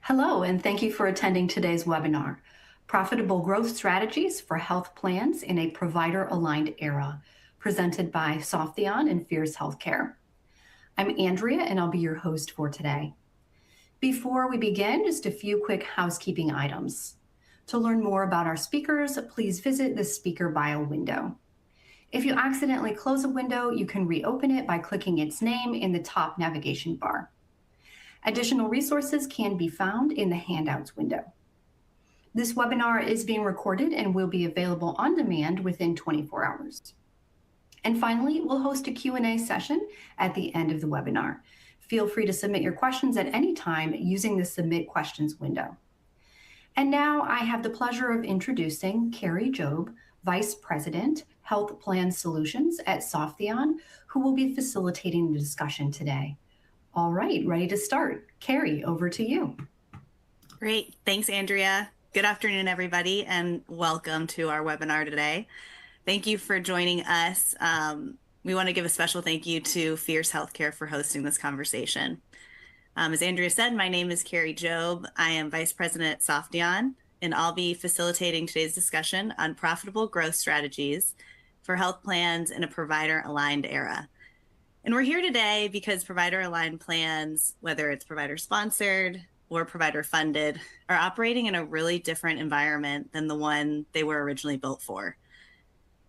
Hello, and thank you for attending today's webinar, Profitable Growth Strategies for Health Plans in a Provider-Aligned Era, presented by Softheon and Fierce Healthcare. I'm Andrea, and I'll be your host for today. Before we begin, just a few quick housekeeping items. To learn more about our speakers, please visit the speaker bio window. If you accidentally close a window, you can reopen it by clicking its name in the top navigation bar. Additional resources can be found in the handouts window. This webinar is being recorded and will be available on demand within 24 hours. And finally, we'll host a Q&A session at the end of the webinar. Feel free to submit your questions at any time using the Submit Questions window. And now I have the pleasure of introducing Carrie Jobe, Vice President, Health Plan Solutions at Softheon, who will be facilitating the discussion today. All right, ready to start. Carrie, over to you. Great. Thanks, Andrea. Good afternoon, everybody, and welcome to our webinar today. Thank you for joining us. We want to give a special thank you to Fierce Healthcare for hosting this conversation. As Andrea said, my name is Carrie Jobe. I am Vice President at Softheon, and I'll be facilitating today's discussion on profitable growth strategies for health plans in a provider-aligned era. And we're here today because provider-aligned plans, whether it's provider-sponsored or provider-funded, are operating in a really different environment than the one they were originally built for.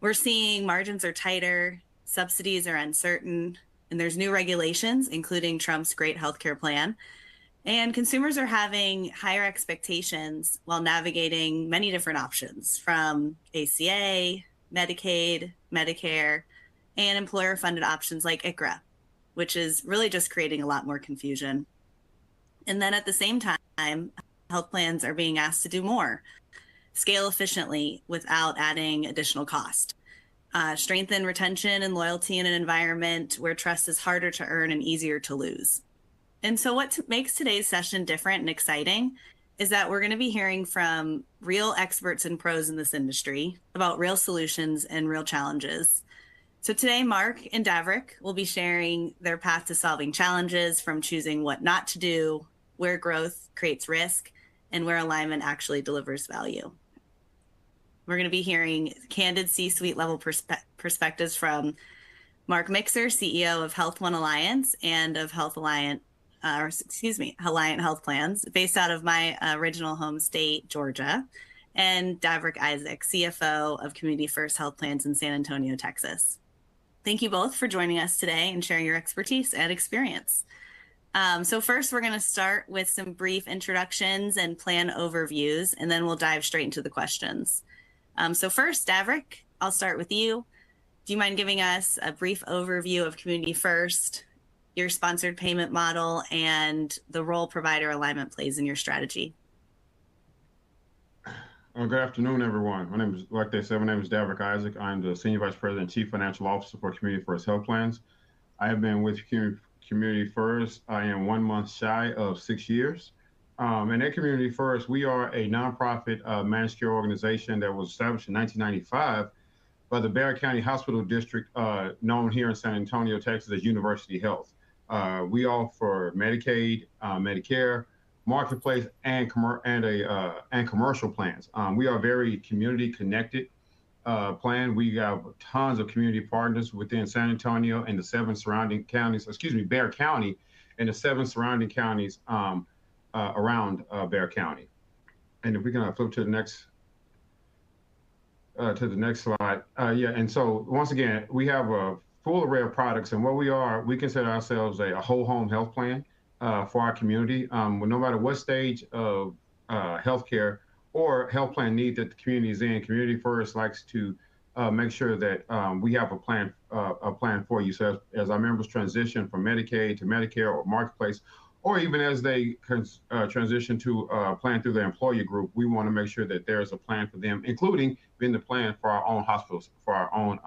We're seeing margins are tighter, subsidies are uncertain, and there's new regulations, including Trump's Great Healthcare Plan. And consumers are having higher expectations while navigating many different options from ACA, Medicaid, Medicare, and employer-funded options like ICHRA, which is really just creating a lot more confusion. And then at the same time, health plans are being asked to do more, scale efficiently without adding additional cost, strengthen retention and loyalty in an environment where trust is harder to earn and easier to lose. And so what makes today's session different and exciting is that we're going to be hearing from real experts and pros in this industry about real solutions and real challenges. So today, Mark and Daverick will be sharing their path to solving challenges, from choosing what not to do, where growth creates risk, and where alignment actually delivers value. We're going to be hearing candid C-suite level perspectives from Mark Mixer, CEO of Health One Alliance and of Alliant Health Plans, based out of my original home state, Georgia, and Daverick Isaac, CFO of Community First Health Plans in San Antonio, Texas. Thank you both for joining us today and sharing your expertise and experience. So first, we're going to start with some brief introductions and plan overviews, and then we'll dive straight into the questions. So first, Daverick, I'll start with you. Do you mind giving us a brief overview of Community First, your sponsored payment model, and the role provider alignment plays in your strategy? Good afternoon, everyone. My name is Daverick Isaac. I'm the Senior Vice President and Chief Financial Officer for Community First Health Plans. I have been with Community First. I am 1 month shy of 6 years. And at Community First, we are a nonprofit managed care organization that was established in 1995 by the Bexar County Hospital District, known here in San Antonio, Texas, as University Health. We offer Medicaid, Medicare, marketplace, and commercial plans. We are very community connected plan. We have tons of community partners within San Antonio and the 7 surrounding counties, Bexar County and the 7 surrounding counties around Bexar County. And if we can flip to the next slide. And so once again, we have a full array of products, and what we consider ourselves a whole home health plan for our community. No matter what stage of healthcare or health plan need that the community is in, Community First likes to make sure that we have a plan for you. So as our members transition from Medicaid to Medicare or Marketplace, or even as they transition to a plan through their employer group, we want to make sure that there's a plan for them, including being the plan for our own hospitals, for our own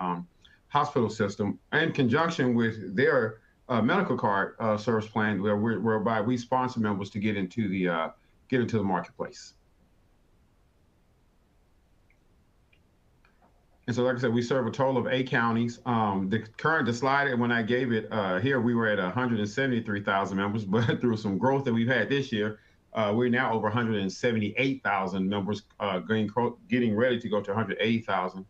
hospital system, in conjunction with their medical card service plan, whereby we sponsor members to get into the marketplace. And so, like I said, we serve a total of 8 counties. The slide, when I gave it here, we were at 173,000 members, but through some growth that we've had this year, We're now over 178,000 members, getting ready to go to 180,000.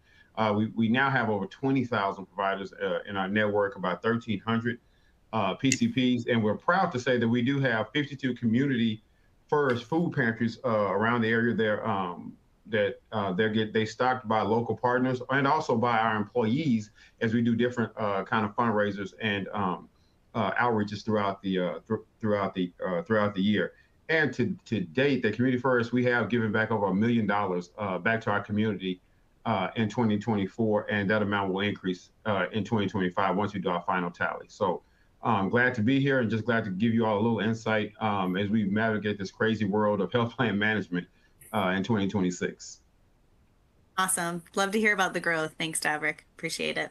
We now have over 20,000 providers in our network, about 1,300 PCPs, and we're proud to say that we do have 52 community first food pantries around the area there they stocked by local partners and also by our employees as we do different kind of fundraisers and outreaches throughout the year. And to date, the Community First, we have given back over $1 million back to our community in 2024, and that amount will increase in 2025 once we do our final tally. So I'm glad to be here and just glad to give you all a little insight as we navigate this crazy world of health plan management in 2026. Awesome. Love to hear about the growth. Thanks, Daverick. Appreciate it.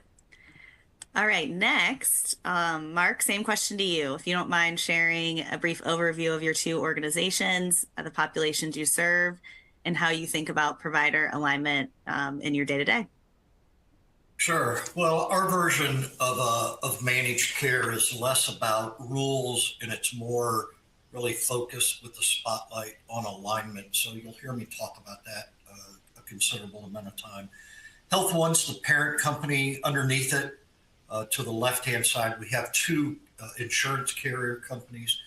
All right, next, Mark, same question to you. If you don't mind sharing a brief overview of your two organizations, the populations you serve, and how you think about provider alignment in your day-to-day. Sure. Well, our version of managed care is less about rules and it's more really focused with the spotlight on alignment. So you'll hear me talk about that a considerable amount of time. Health One's the parent company. Underneath it, to the left-hand side, we have two insurance carrier companies.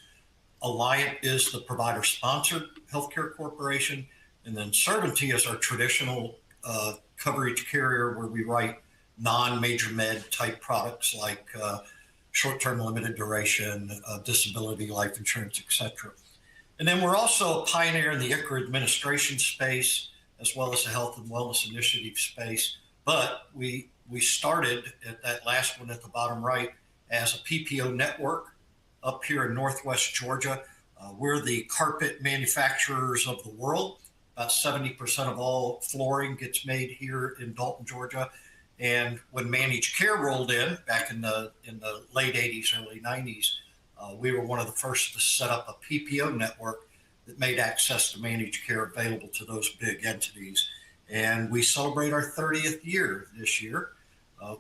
Alliant is the provider-sponsored healthcare corporation, and then Certainty is our traditional coverage carrier where we write non-major med type products like short-term limited duration, disability, life insurance, et cetera. And then we're also a pioneer in the ICHRA administration space, as well as the health and wellness initiative space. But we started at that last one at the bottom right as a PPO network up here in Northwest Georgia. We're the carpet manufacturers of the world. About 70% of all flooring gets made here in Dalton, Georgia. And when managed care rolled in back in the late 80s, early 90s, we were one of the first to set up a PPO network that made access to managed care available to those big entities. And we celebrate our 30th year this year.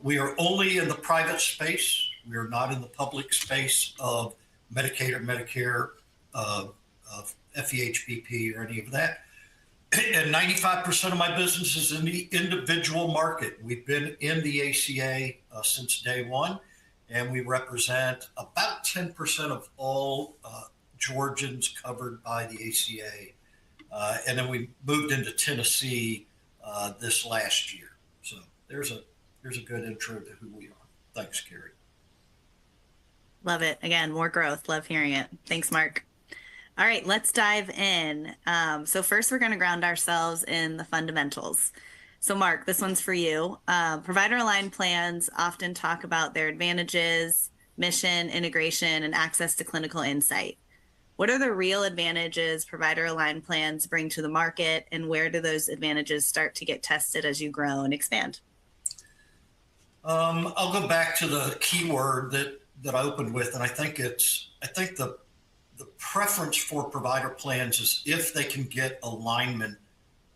We are only in the private space. We are not in the public space of Medicaid or Medicare, FEHBP or any of that. And 95% of my business is in the individual market. We've been in the ACA since day one, and we represent about 10% of all Georgians covered by the ACA. And then we moved into Tennessee this last year. So there's a good intro to who we are. Thanks, Carrie. Love it. Again, more growth. Love hearing it. Thanks, Mark. All right, let's dive in. So first, we're going to ground ourselves in the fundamentals. So Mark, this one's for you. Provider-aligned plans often talk about their advantages, mission, integration, and access to clinical insight. What are the real advantages provider-aligned plans bring to the market, and where do those advantages start to get tested as you grow and expand? I'll go back to the keyword that I opened with, and I think the preference for provider plans is if they can get alignment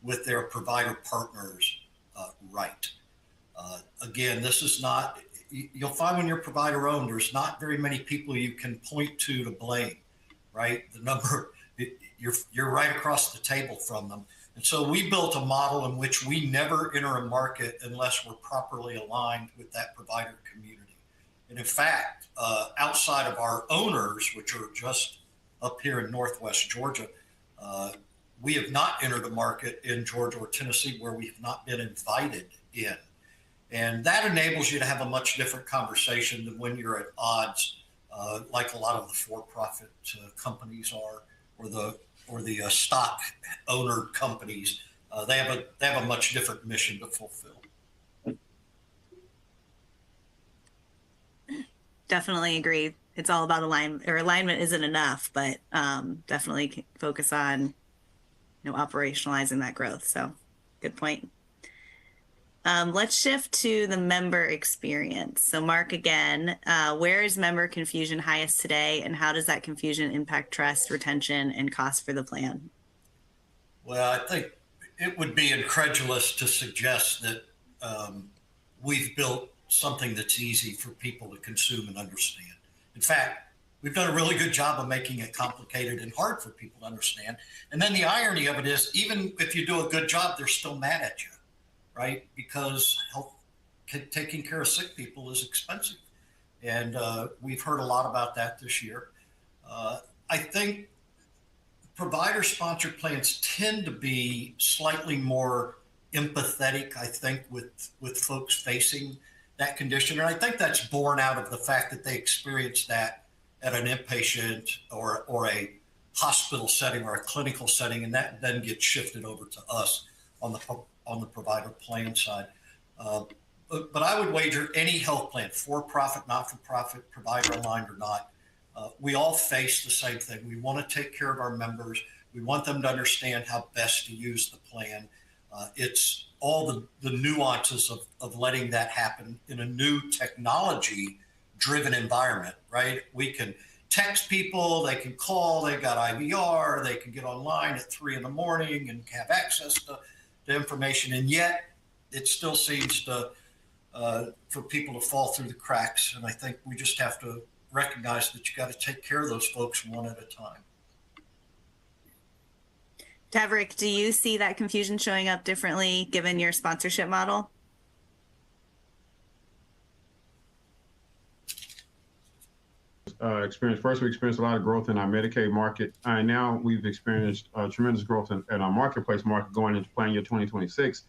with their provider partners right. Again, this is not, you'll find when you're provider owned, there's not very many people you can point to blame, right? The number, you're right across the table from them. And so we built a model in which we never enter a market unless we're properly aligned with that provider community. And in fact, outside of our owners, which are just up here in Northwest Georgia, we have not entered a market in Georgia or Tennessee where we have not been invited in. And that enables you to have a much different conversation than when you're at odds, like a lot of the for-profit companies are, or the stock owner companies. They have a much different mission to fulfill. Definitely agree. It's all about alignment, or alignment isn't enough, but definitely focus on, operationalizing that growth. So good point. Let's shift to the member experience. So Mark, again, where is member confusion highest today, and how does that confusion impact trust, retention, and cost for the plan? Well, I think it would be incredulous to suggest that we've built something that's easy for people to consume and understand. In fact, we've done a really good job of making it complicated and hard for people to understand. And then the irony of it is, even if you do a good job, they're still mad at you, right? Because taking care of sick people is expensive. And we've heard a lot about that this year. I think provider-sponsored plans tend to be slightly more empathetic, I think, with folks facing that condition. And I think that's born out of the fact that they experience that at an inpatient or a hospital setting or a clinical setting, and that then gets shifted over to us on the provider plan side. But I would wager any health plan, for-profit, not-for-profit, provider-aligned or not, we all face the same thing. We want to take care of our members. We want them to understand how best to use the plan. It's all the nuances of letting that happen in a new technology-driven environment, right? We can text people, they can call, they got IVR, they can get online at 3 a.m. and have access to information, and yet it still seems to for people to fall through the cracks. And I think we just have to recognize that you got to take care of those folks one at a time. Daverick, do you see that confusion showing up differently given your sponsorship model? We experienced a lot of growth in our Medicaid market. And now we've experienced tremendous growth in our marketplace market going into plan year 2026.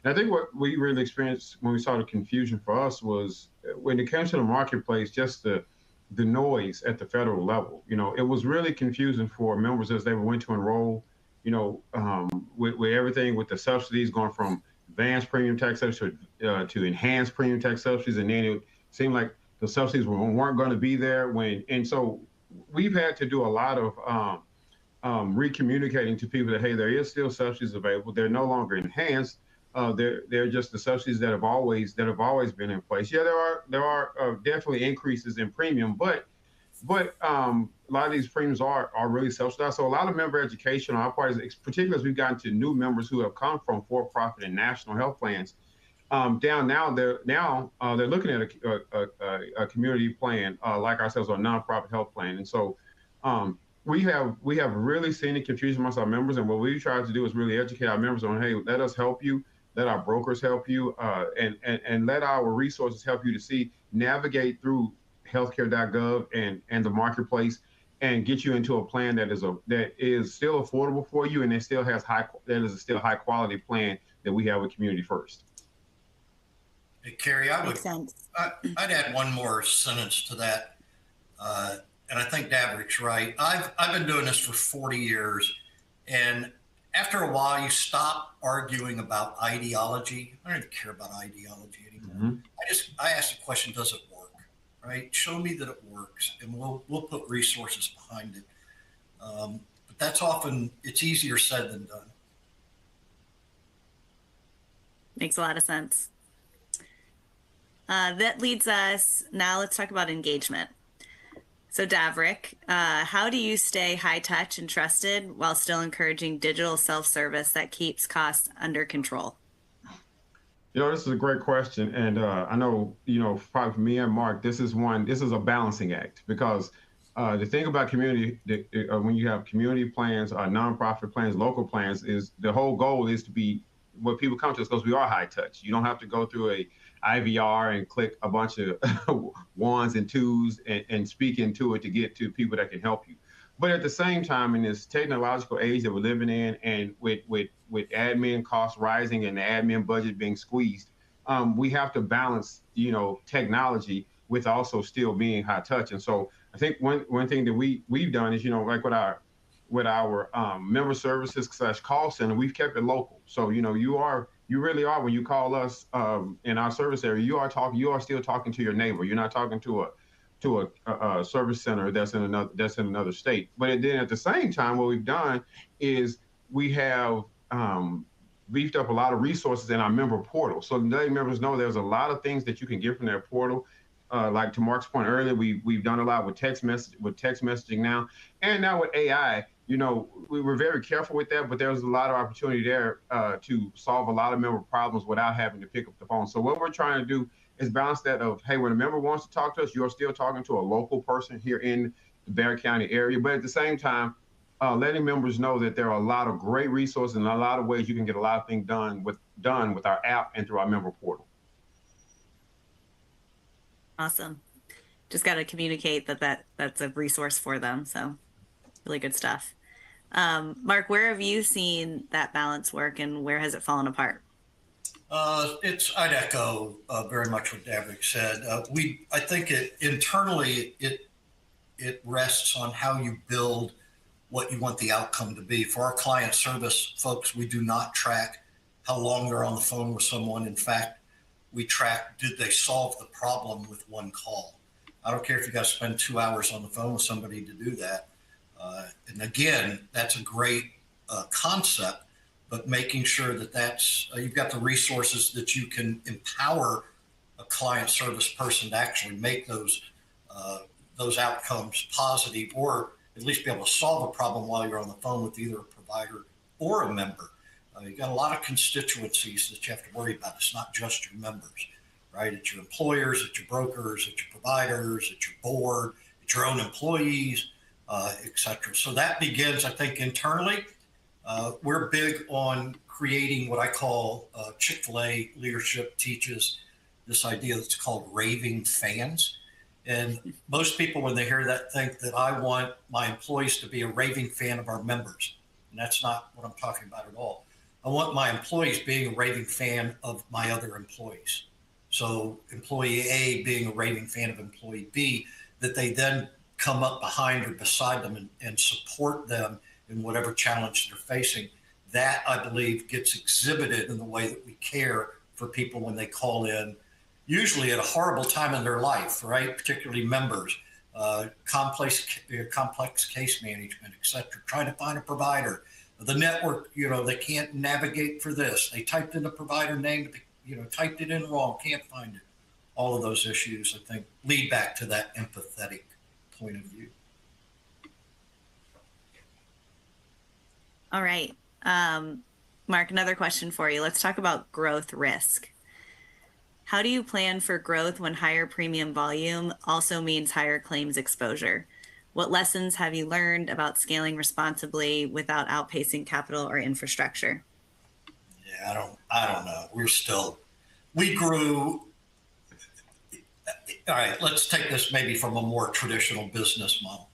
And I think what we really experienced when we saw the confusion for us was when it came to the marketplace, just the noise at the federal level. It was really confusing for members as they went to enroll, with everything with the subsidies going from advanced premium tax subsidies to enhanced premium tax subsidies. And then it seemed like the subsidies weren't going to be there and so we've had to do a lot of recommunicating to people that, hey, there is still subsidies available. They're no longer enhanced. They're just the subsidies that have always been in place. Yeah, there are definitely increases in premium, but a lot of these premiums are really subsidized. So a lot of member education on our part, particularly as we've gotten to new members who have come from for-profit and national health plans, they're looking at a community plan like ourselves, or a nonprofit health plan, and so we have really seen the confusion amongst our members. And what we try to do is really educate our members on, hey, let us help you, let our brokers help you, and let our resources help you to navigate through healthcare.gov and the marketplace, and get you into a plan that is still affordable for you, and it still has still a high quality plan that we have with Community First. Hey, Carrie, I'd add one more sentence to that. And I think Daverick's right. I've been doing this for 40 years. And after a while, you stop arguing about ideology. I don't even care about ideology anymore. Mm-hmm. I ask the question, does it work? Right? Show me that it works, and we'll put resources behind it. But that's it's easier said than done. Makes a lot of sense. That leads us, now let's talk about engagement. So Daverick, how do you stay high touch and trusted while still encouraging digital self-service that keeps costs under control? This is a great question. And I know, probably for me and Mark, this is a balancing act, because the thing about community, when you have community plans, nonprofit plans, local plans, is the whole goal is to be what people come to us, because we are high touch. You don't have to go through a IVR and click a bunch of ones and twos and speak into it to get to people that can help you. But at the same time, in this technological age that we're living in, and with admin costs rising and the admin budget being squeezed, we have to balance, technology with also still being high touch. And so I think one thing that we've done is, like with our member services / call center, we've kept it local. So, you really are, when you call us in our service area, you are still talking to your neighbor. You're not talking to a service center that's in another state. But then at the same time, what we've done is we have beefed up a lot of resources in our member portal. So letting members know there's a lot of things that you can get from their portal. Like to Mark's point earlier, we've done a lot with text messaging now, and now with AI. We were very careful with that, but there was a lot of opportunity there to solve a lot of member problems without having to pick up the phone. So what we're trying to do is balance that of, hey, when a member wants to talk to us, you're still talking to a local person here in the Daverick County area, but at the same time, letting members know that there are a lot of great resources and a lot of ways you can get a lot of things done with our app and through our member portal. Awesome. Just got to communicate that's a resource for them. So really good stuff. Mark, where have you seen that balance work and where has it fallen apart? I'd echo very much what Daverick said. I think internally it rests on how you build what you want the outcome to be. For our client service folks, we do not track how long they're on the phone with someone. In fact, we track, did they solve the problem with one call? I don't care if you got to spend 2 hours on the phone with somebody to do that. And again, that's a great concept, but making sure that you've got the resources that you can empower a client service person to actually make those outcomes positive, or at least be able to solve a problem while you're on the phone with either a provider or a member. You've got a lot of constituencies that you have to worry about. It's not just your members, right? It's your employers, it's your brokers, it's your providers, it's your board, it's your own employees, et cetera. So that begins, I think, internally. We're big on creating what I call Chick-fil-A leadership teaches this idea that's called raving fans. And most people, when they hear that, think that I want my employees to be a raving fan of our members. And that's not what I'm talking about at all. I want my employees being a raving fan of my other employees. So employee A being a raving fan of employee B, that they then come up behind or beside them and support them in whatever challenge they're facing. That, I believe, gets exhibited in the way that we care for people when they call in, usually at a horrible time in their life, right? Particularly members, complex case management, et cetera, trying to find a provider. The network, they can't navigate for this. They typed in the provider name, but typed it in wrong, can't find it. All of those issues, I think, lead back to that empathetic point of view. All right. Mark, another question for you. Let's talk about growth risk. How do you plan for growth when higher premium volume also means higher claims exposure? What lessons have you learned about scaling responsibly without outpacing capital or infrastructure? Yeah, I don't know. We grew. All right, let's take this maybe from a more traditional business model.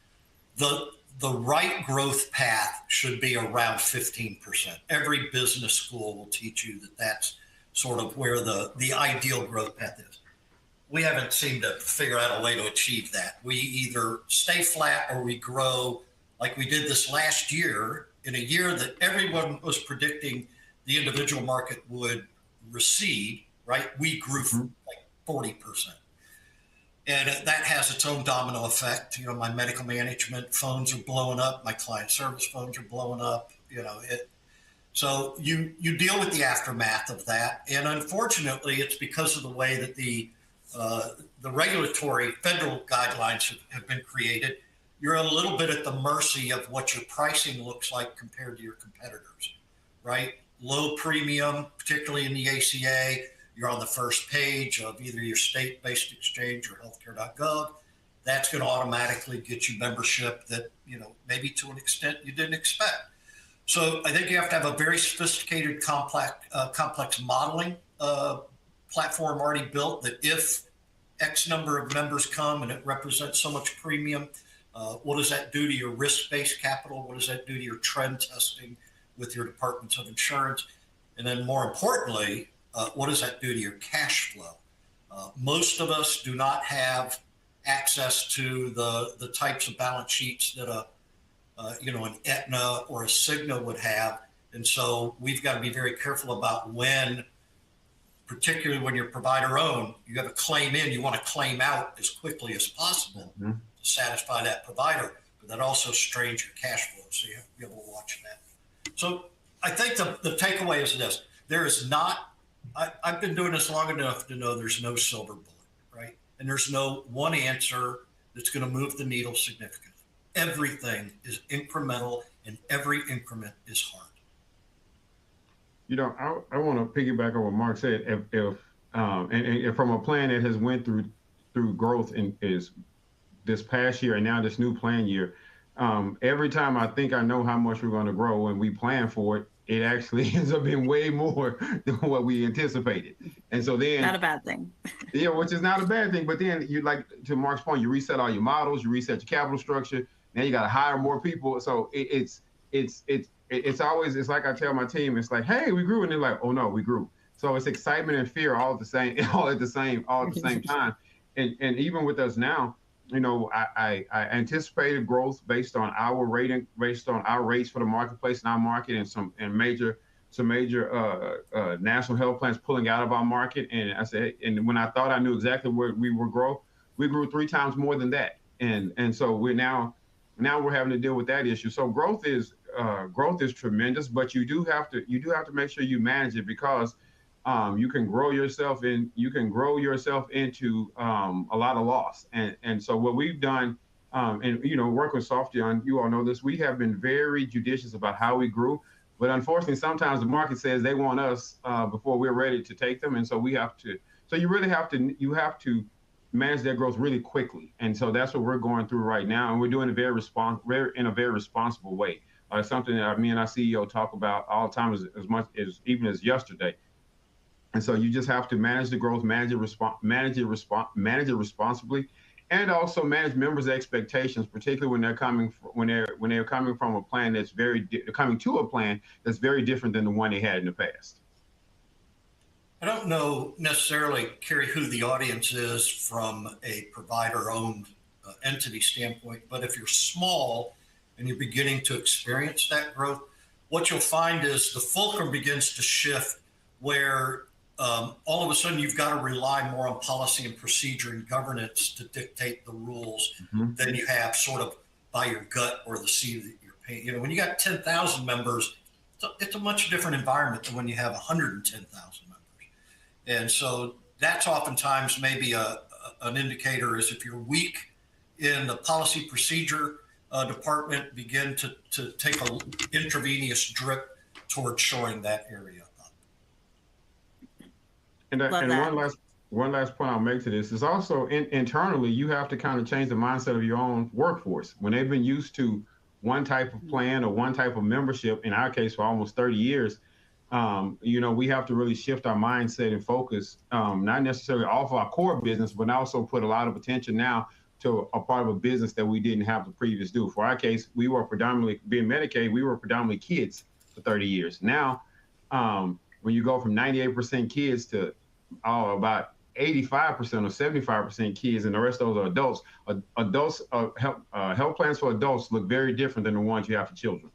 The right growth path should be around 15%. Every business school will teach you that that's sort of where the ideal growth path is. We haven't seemed to figure out a way to achieve that. We either stay flat or we grow like we did this last year, in a year that everyone was predicting the individual market would recede, right? We grew like 40%. And that has its own domino effect. My medical management phones are blowing up. My client service phones are blowing up. So you deal with the aftermath of that. And unfortunately, it's because of the way that the regulatory federal guidelines have been created. You're a little bit at the mercy of what your pricing looks like compared to your competitors, right? Low premium, particularly in the ACA. You're on the first page of either your state-based exchange or healthcare.gov. That's going to automatically get you membership that, maybe to an extent you didn't expect. So I think you have to have a very sophisticated, complex modeling platform already built, that if X number of members come and it represents so much premium, what does that do to your risk-based capital? What does that do to your trend testing with your departments of insurance? And then more importantly, what does that do to your cash flow? Most of us do not have access to the types of balance sheets that an Aetna or a Cigna would have. And so we've got to be very careful about particularly when you're provider owned, you have a claim in, you want to claim out as quickly as possible to satisfy that provider, but that also strains your cash flow. So you have to be able to watch that. So I think the takeaway is this: there is not, I've been doing this long enough to know there's no silver bullet, right? And there's no one answer that's going to move the needle significantly. Everything is incremental and every increment is hard. I want to piggyback on what Mark said. If from a plan that has went through growth and is this past year and now this new plan year, every time I think I know how much we're going to grow and we plan for it, it actually ends up being way more than what we anticipated. And so then, not a bad thing. yeah, which is not a bad thing. But then you, like to Mark's point, you reset all your models, you reset your capital structure. Now you got to hire more people. So it's always, it's like I tell my team, it's like, hey, we grew, and they're like, oh no, we grew. So it's excitement and fear all at the same time. And even with us now, you know, I anticipated growth based on our rates for the marketplace in our market, and some major national health plans pulling out of our market. And I said, and when I thought I knew exactly where we would grow, we grew 3 times more than that. And so we're now we're having to deal with that issue. So growth is tremendous, but you do have to make sure you manage it, because you can grow yourself into a lot of loss. And so what we've done, and you know, work with Softheon, you all know this, we have been very judicious about how we grew. But unfortunately, sometimes the market says they want us before we're ready to take them, and so we have to. So you really have to manage that growth really quickly, and so that's what we're going through right now, and we're doing it in a very responsible way. Something that me and our CEO talk about all the time, as much as even as yesterday. And so you just have to manage the growth, manage it responsibly, and also manage members' expectations, particularly when they're coming from a plan that's coming to a plan that's very different than the one they had in the past. I don't know necessarily, Carrie, who the audience is from a provider-owned entity standpoint, but if you're small and you're beginning to experience that growth, what you'll find is the fulcrum begins to shift, where all of a sudden you've got to rely more on policy and procedure and governance to dictate the rules than you have sort of by your gut or the seat that you're paying. You know, when you got 10,000 members, it's a much different environment than when you have 110,000 members. And so that's oftentimes maybe an indicator, is if you're weak in the policy procedure department, begin to take an intravenous drip towards shoring that area. And one last point I'll make to this is also internally, you have to kind of change the mindset of your own workforce. When they've been used to one type of plan or one type of membership, in our case for almost 30 years, you know, we have to really shift our mindset and focus, not necessarily off our core business, but also put a lot of attention now to a part of a business that we didn't have the previous do. For our case, we were predominantly, being Medicaid, we were predominantly kids for 30 years. Now, when you go from 98% kids to about 85% or 75% kids, and the rest of those are adults, health plans for adults look very different than the ones you have for children.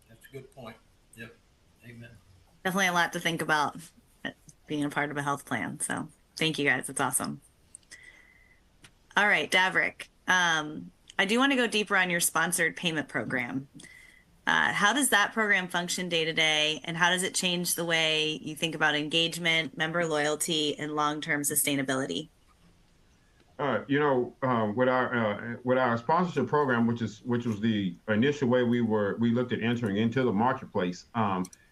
That's a good point. Yep. Amen. Definitely a lot to think about being a part of a health plan. So thank you guys. It's awesome. All right, Daverick. I do want to go deeper on your sponsored payment program. How does that program function day to day, and how does it change the way you think about engagement, member loyalty, and long-term sustainability? You know, with our sponsorship program, which was the initial way we looked at entering into the marketplace.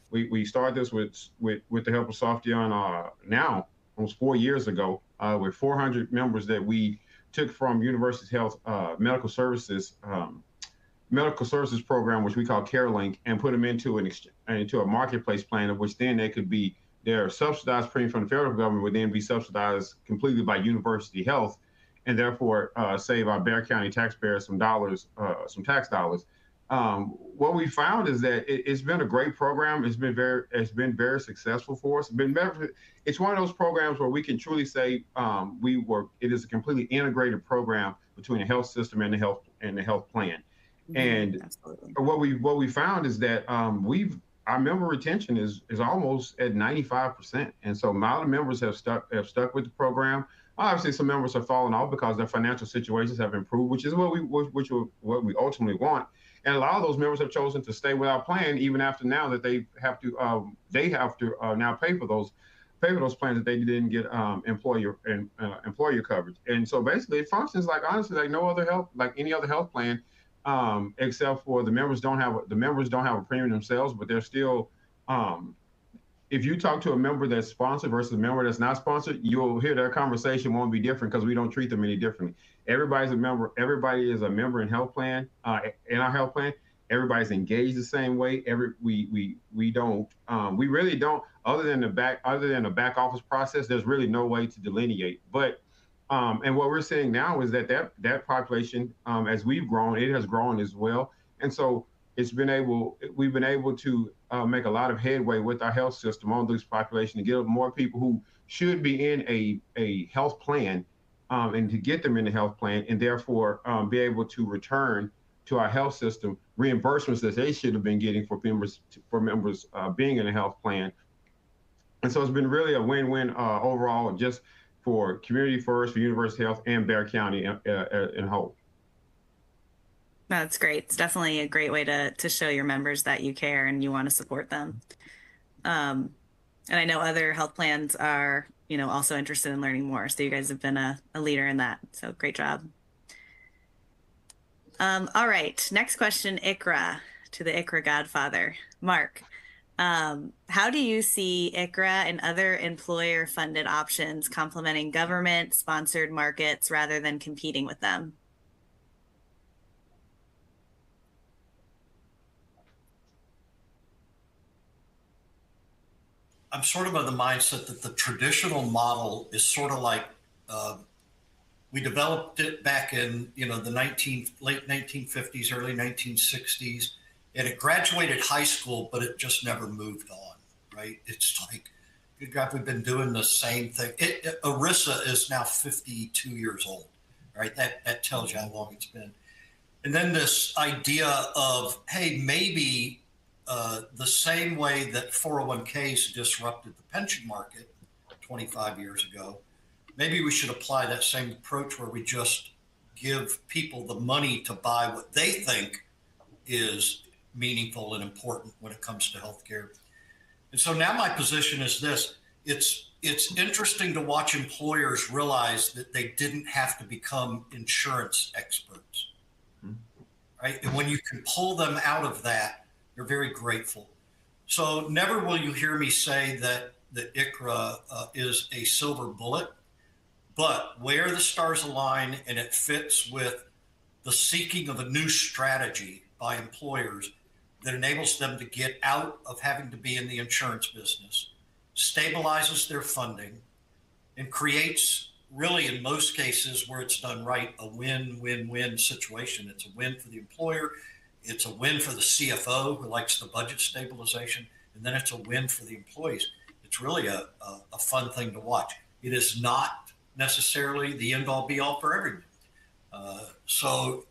We started this with the help of Softheon now almost 4 years ago, with 400 members that we took from University Health Medical Services program, which we call CareLink, and put them into a marketplace plan, of which then their subsidized premium from the federal government would then be subsidized completely by University Health, and therefore save our Bexar County taxpayers some tax dollars. What we found is that it's been a great program. It's been very successful for us. It's one of those programs where we can truly say it is a completely integrated program between the health system and the health plan. And Absolutely. what we found is that our member retention is almost at 95%, and so a lot of members have stuck with the program. Obviously, some members have fallen off because their financial situations have improved, which is what we ultimately want. And a lot of those members have chosen to stay with our plan even after now that they have to now pay for those plans that they didn't get employer coverage. And so basically, it functions like like any other health plan. Except for the members don't have a premium themselves, but they're still if you talk to a member that's sponsored versus a member that's not sponsored, you'll hear their conversation won't be different because we don't treat them any differently. Everybody's a member. Everybody is a member in health plan, in our health plan. Everybody's engaged the same way. We don't we really don't, other than the back office process, there's really no way to delineate. But and what we're seeing now is that population, as we've grown, it has grown as well. And so we've been able to make a lot of headway with our health system on this population to get more people who should be in a health plan, and to get them in the health plan, and therefore be able to return to our health system reimbursements that they should have been getting for members being in a health plan. And so it's been really a win-win overall, just for Community First, for University Health, and Bexar County in whole. That's great. It's definitely a great way to show your members that you care and you want to support them. And I know other health plans are, also interested in learning more. So you guys have been a leader in that. So great job. All right. Next question, ICHRA, to the ICHRA godfather, Mark. How do you see ICHRA and other employer-funded options complementing government-sponsored markets rather than competing with them? I'm sort of the mindset that the traditional model is sort of like, we developed it back in the late 1950s, early 1960s, and it graduated high school, but it just never moved on, right? It's like, good God, we've been doing the same thing. ERISA is now 52 years old, right? That tells you how long it's been. And then this idea of, hey, maybe the same way that 401ks disrupted the pension market 25 years ago, maybe we should apply that same approach where we just give people the money to buy what they think is meaningful and important when it comes to healthcare. And so now my position is this: it's interesting to watch employers realize that they didn't have to become insurance experts, right? And when you can pull them out of that, you're very grateful. So never will you hear me say that the ICHRA is a silver bullet, but where the stars align and it fits with the seeking of a new strategy by employers that enables them to get out of having to be in the insurance business, stabilizes their funding, and creates, really in most cases where it's done right, a win-win-win situation. It's a win for the employer, it's a win for the CFO who likes the budget stabilization, and then it's a win for the employees. It's really a fun thing to watch. It is not necessarily the end-all be-all for everyone. So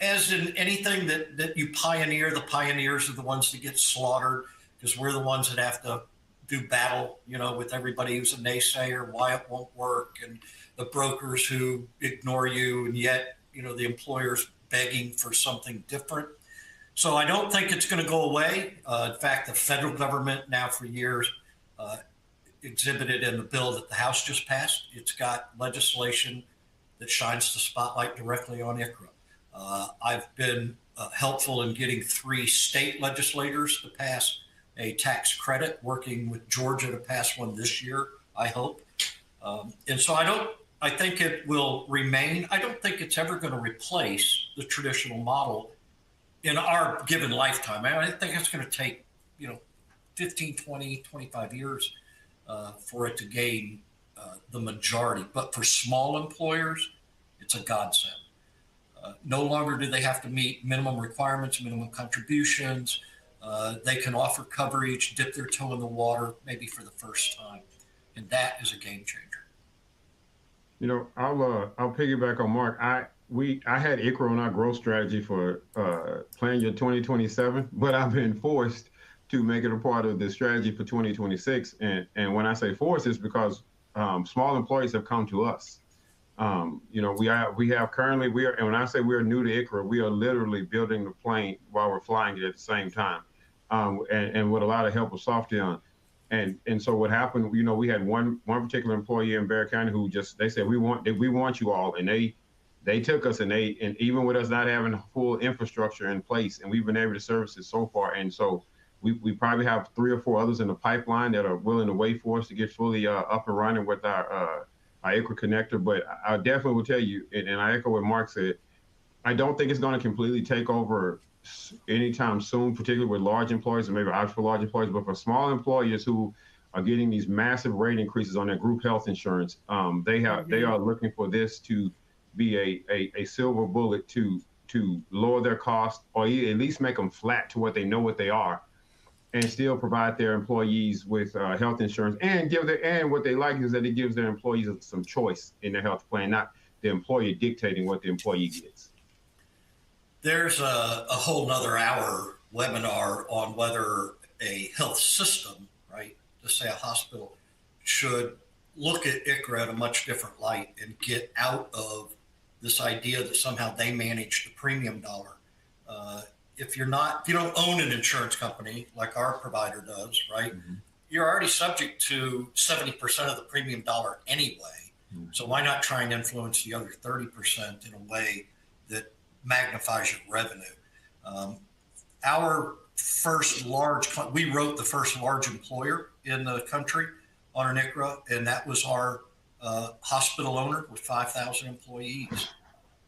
as in anything that you pioneer, the pioneers are the ones that get slaughtered, because we're the ones that have to do battle, with everybody who's a naysayer, why it won't work, and the brokers who ignore you, and yet, the employer's begging for something different. So I don't think it's going to go away. In fact, the federal government now for years exhibited in the bill that the House just passed. It's got legislation that shines the spotlight directly on ICHRA. I've been helpful in getting 3 state legislators to pass a tax credit, working with Georgia to pass one this year, I hope. And so I think it will remain. I don't think it's ever going to replace the traditional model in our given lifetime. I think it's going to take, 15, 20, 25 years for it to gain the majority. But for small employers, it's a godsend. No longer do they have to meet minimum requirements, minimum contributions. They can offer coverage, dip their toe in the water, maybe for the first time. And that is a game changer. I'll piggyback on Mark. I had ICHRA on our growth strategy for plan year 2027, but I've been forced to make it a part of the strategy for 2026. And when I say forced, it's because small employees have come to us. We have currently, and when I say we're new to ICHRA, we are literally building the plane while we're flying it at the same time, and with a lot of help with Softheon. And so what happened, we had one particular employee in Bexar County who they said, we want you all. And they took us, and even with us not having a full infrastructure in place, and we've been able to service it so far. And so We probably have 3 or 4 others in the pipeline that are willing to wait for us to get fully up and running with our ICHRA connector. But I definitely will tell you, and I echo what Mark said, I don't think it's going to completely take over anytime soon, particularly with large employers, and maybe option for large employers, but for small employers who are getting these massive rate increases on their group health insurance, they are looking for this to be a silver bullet to lower their costs, or at least make them flat to what they know what they are, and still provide their employees with health insurance, and what they like is that it gives their employees some choice in their health plan, not the employer dictating what the employee gets. There's a whole nother hour webinar on whether a health system, right, let's say a hospital, should look at ICHRA in a much different light and get out of this idea that somehow they manage the premium dollar. If you don't own an insurance company like our provider does, right, you're already subject to 70% of the premium dollar anyway. So why not try and influence the other 30% in a way that magnifies your revenue? Our first we wrote the first large employer in the country on an ICHRA, and that was our hospital owner with 5,000 employees.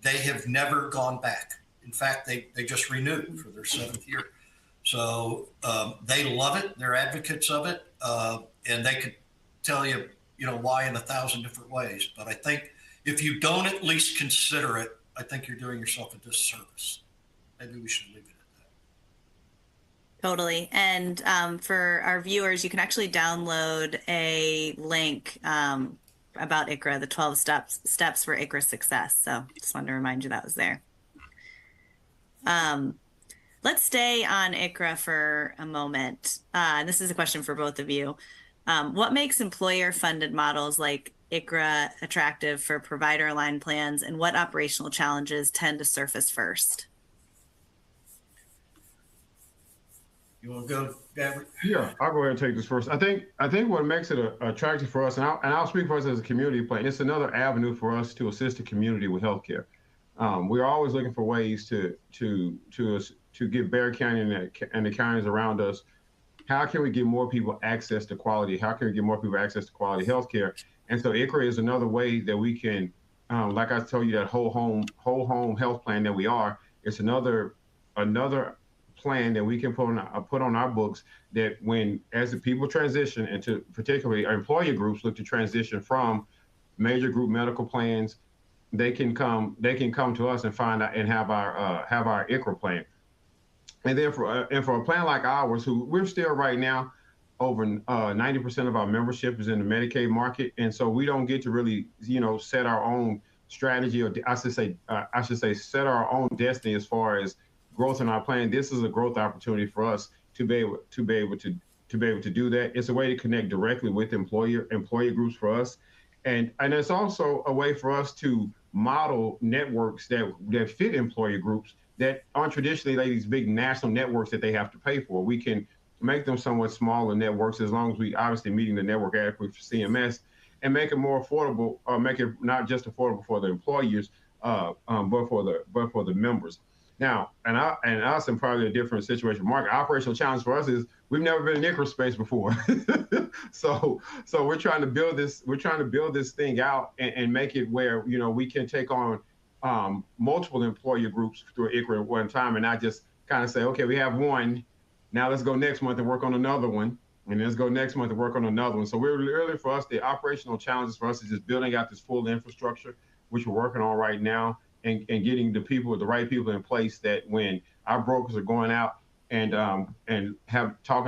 They have never gone back. In fact, they just renewed for their 7th year. So they love it. They're advocates of it. And they could tell you, why in 1,000 different ways. But I think if you don't at least consider it, I think you're doing yourself a disservice. Maybe we should leave it at that. Totally. And for our viewers, you can actually download a link about ICHRA, the 12 steps for ICHRA success. So just wanted to remind you that was there. Let's stay on ICHRA for a moment. This is a question for both of you. What makes employer-funded models like ICHRA attractive for provider-aligned plans, and what operational challenges tend to surface first? You want to go, Daverick? Yeah, I'll go ahead and take this first. I think what makes it attractive for us, and I'll speak for us as a community plan, it's another avenue for us to assist the community with healthcare. We're always looking for ways to give Bexar County and the counties around us, how can we get more people access to quality? How can we get more people access to quality healthcare? And so ICHRA is another way that we can, like I told you, that whole home health plan that we are. It's another plan that we can put on our books, that as the people transition into, particularly our employer groups look to transition from major group medical plans, they can come to us and find out and have our ICHRA plan. And then for a plan like ours, who we're still right now, over 90% of our membership is in the Medicaid market, and so we don't get to really, set our own strategy, or I should say, set our own destiny as far as growth in our plan. This is a growth opportunity for us to be able to do that. It's a way to connect directly with employer groups for us, and it's also a way for us to model networks that fit employer groups that aren't traditionally like these big national networks that they have to pay for. We can make them somewhat smaller networks, as long as we obviously meeting the network adequate for CMS, and make it more affordable, or make it not just affordable for the employers, but for the members. Now, and us in probably a different situation. Mark, operational challenge for us is we've never been in ICHRA space before, so we're trying to build this. We're trying to build this thing out and make it where we can take on multiple employer groups through ICHRA at one time, and not just kind of say, okay, we have one, now let's go next month and work on another one, and let's go next month and work on another one. So we're really, for us, the operational challenges for us is just building out this full infrastructure, which we're working on right now, and getting the right people in place, that when our brokers are going out and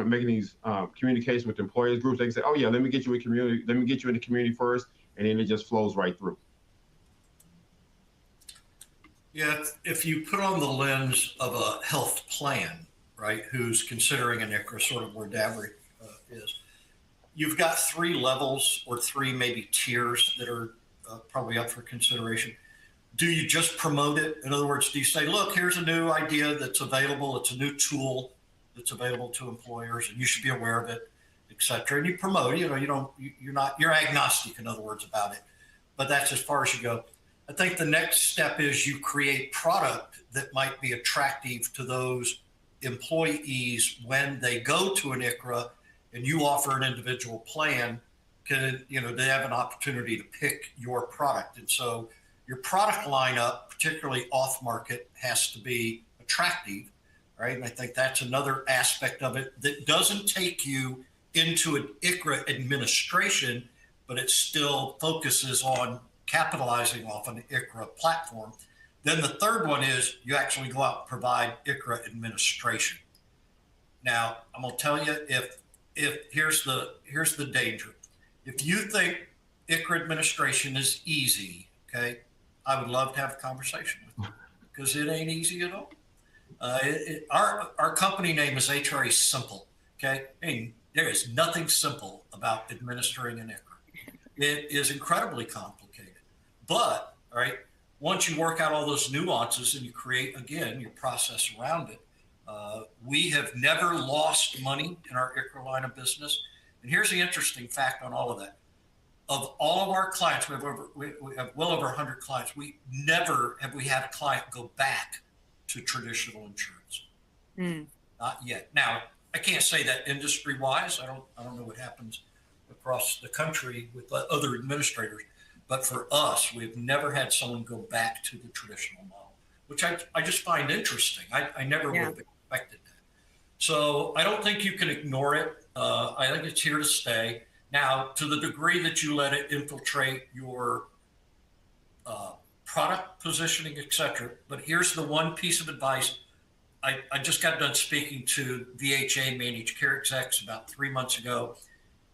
making these communications with employers groups, they can say, oh yeah, let me get you in the community first, and then it just flows right through. Yeah, if you put on the lens of a health plan, right, who's considering an ICHRA, sort of where Daverick is, you've got 3 levels, or 3 maybe tiers, that are probably up for consideration. Do you just promote it? In other words, do you say, look, here's a new idea that's available, it's a new tool that's available to employers, and you should be aware of it, et cetera, and you promote it, you're agnostic, in other words, about it, but that's as far as you go. I think the next step is you create product that might be attractive to those employees, when they go to an ICHRA and you offer an individual plan, they have an opportunity to pick your product. And so your product lineup, particularly off market, has to be attractive, right? And I think that's another aspect of it that doesn't take you into an ICHRA administration, but it still focuses on capitalizing off an ICHRA platform. Then the third one is you actually go out and provide ICHRA administration. Now, I'm going to tell you, if here's the danger. If you think ICHRA administration is easy, okay, I would love to have a conversation with you because it ain't easy at all. Our company name is ICHRA Simple, okay? And there is nothing simple about administering an ICHRA. It is incredibly complicated. But, all right, once you work out all those nuances and you create, again, your process around it, we have never lost money in our ICHRA line of business. And here's the interesting fact on all of that. Of all of our clients, we have well over 100 clients. We never have we had a client go back to traditional insurance. Not yet. Now, I can't say that industry-wise. I don't know what happens across the country with other administrators. But for us, we've never had someone go back to the traditional model, which I just find interesting. I never would have expected that. So I don't think you can ignore it. I think it's here to stay. Now, to the degree that you let it infiltrate your product positioning, et cetera. But here's the one piece of advice. I just got done speaking to VHA managed care execs about 3 months ago.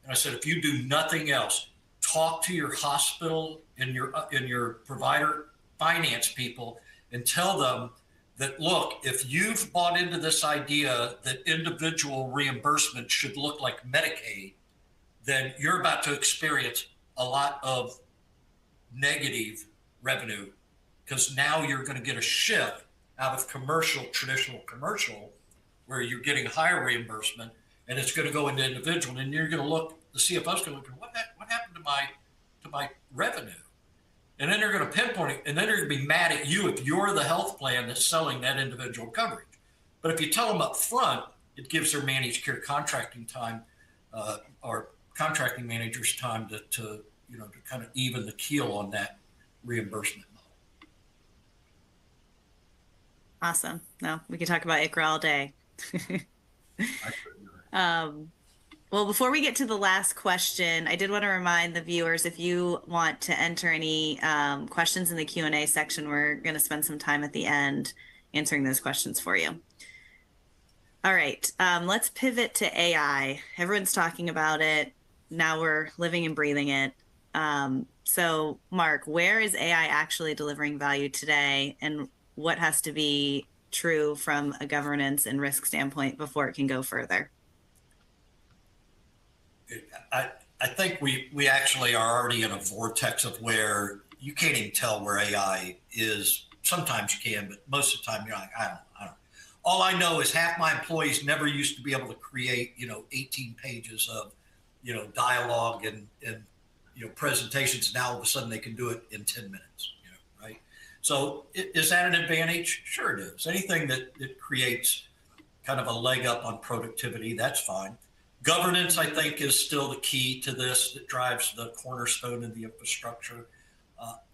And I said, if you do nothing else, talk to your hospital and your provider finance people and tell them that, look, if you've bought into this idea that individual reimbursement should look like Medicaid, then you're about to experience a lot of negative revenue because now you're going to get a shift out of traditional commercial, where you're getting higher reimbursement, and it's going to go into individual, and you're going to look. The CFO's going to look at what happened to my revenue, and then they're going to pinpoint it, and then they're going to be mad at you if you're the health plan that's selling that individual coverage. But if you tell them up front, it gives their managed care contracting time or contracting managers time to kind of even the keel on that reimbursement model. Awesome. No, we could talk about ICHRA all day. Well, before we get to the last question, I did want to remind the viewers, if you want to enter any questions in the Q&A section, we're going to spend some time at the end answering those questions for you. All right, let's pivot to AI. Everyone's talking about it. Now we're living and breathing it. So, Mark, where is AI actually delivering value today, and what has to be true from a governance and risk standpoint before it can go further? I think we actually are already in a vortex of where you can't even tell where AI is. Sometimes you can, but most of the time you're like, I don't. All I know is half my employees never used to be able to create, 18 pages of, dialogue and presentations. Now all of a sudden they can do it in 10 minutes, right? So is that an advantage? Sure it is. Anything that creates kind of a leg up on productivity, that's fine. Governance, I think, is still the key to this that drives the cornerstone of the infrastructure.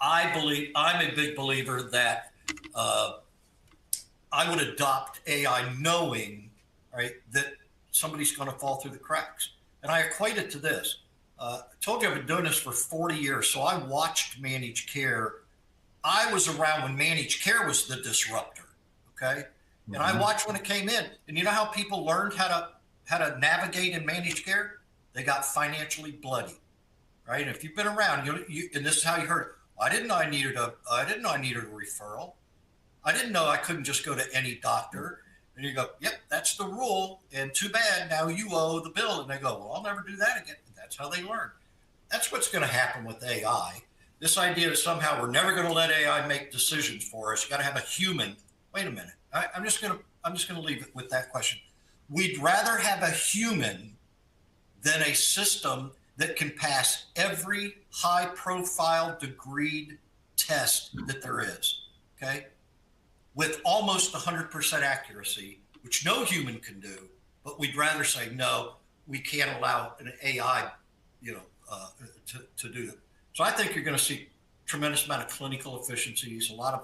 I'm a big believer that I would adopt AI knowing, right, that somebody's going to fall through the cracks. And I equate it to this. I told you I've been doing this for 40 years, so I watched managed care. I was around when managed care was the disruptor, okay? And I watched when it came in. And you know how people learned how to navigate in managed care? They got financially bloody, right? And if you've been around, and this is how you heard it. I didn't know I needed a referral. I didn't know I couldn't just go to any doctor. And you go, yep, that's the rule. And too bad, now you owe the bill. And they go, well, I'll never do that again. And that's how they learn. That's what's going to happen with AI. This idea that somehow we're never going to let AI make decisions for us. You got to have a human. Wait a minute. I'm just going to leave it with that question. We'd rather have a human than a system that can pass every high-profile degreed test that there is, okay? With almost 100% accuracy, which no human can do, but we'd rather say, no, we can't allow an AI, to do that. So I think you're going to see tremendous amount of clinical efficiencies, a lot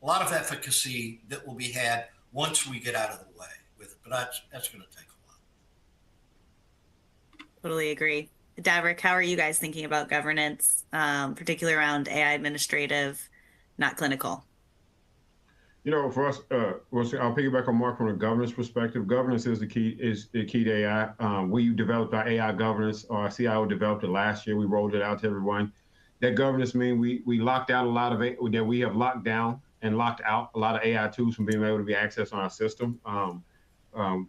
of efficacy that will be had once we get out of the way with it. But that's going to take a while. Totally agree. Daverick, how are you guys thinking about governance, particularly around AI administrative, not clinical? For us, I'll piggyback on Mark from a governance perspective. Governance is the key to AI. We developed our AI governance, or our CIO developed it last year. We rolled it out to everyone. That governance means we locked out a lot of it, that we have locked down and locked out a lot of AI tools from being able to be accessed on our system.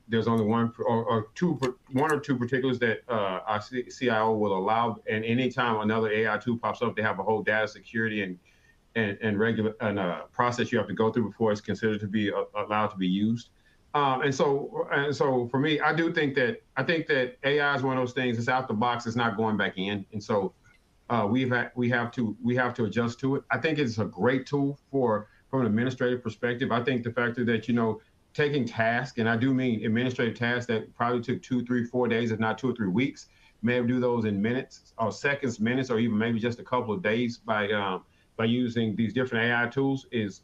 There's only one or two particulars that our CIO will allow, and anytime another AI tool pops up, they have a whole data security and regular process you have to go through before it's considered to be allowed to be used. And so for me, I think that AI is one of those things. It's out the box. It's not going back in. And so we have to adjust to it. I think it's a great tool from an administrative perspective. I think the fact that taking tasks, and I do mean administrative tasks that probably took 2, 3, 4 days, if not 2 or 3 weeks, may have do those in minutes or seconds, minutes, or even maybe just a couple of days by using these different AI tools is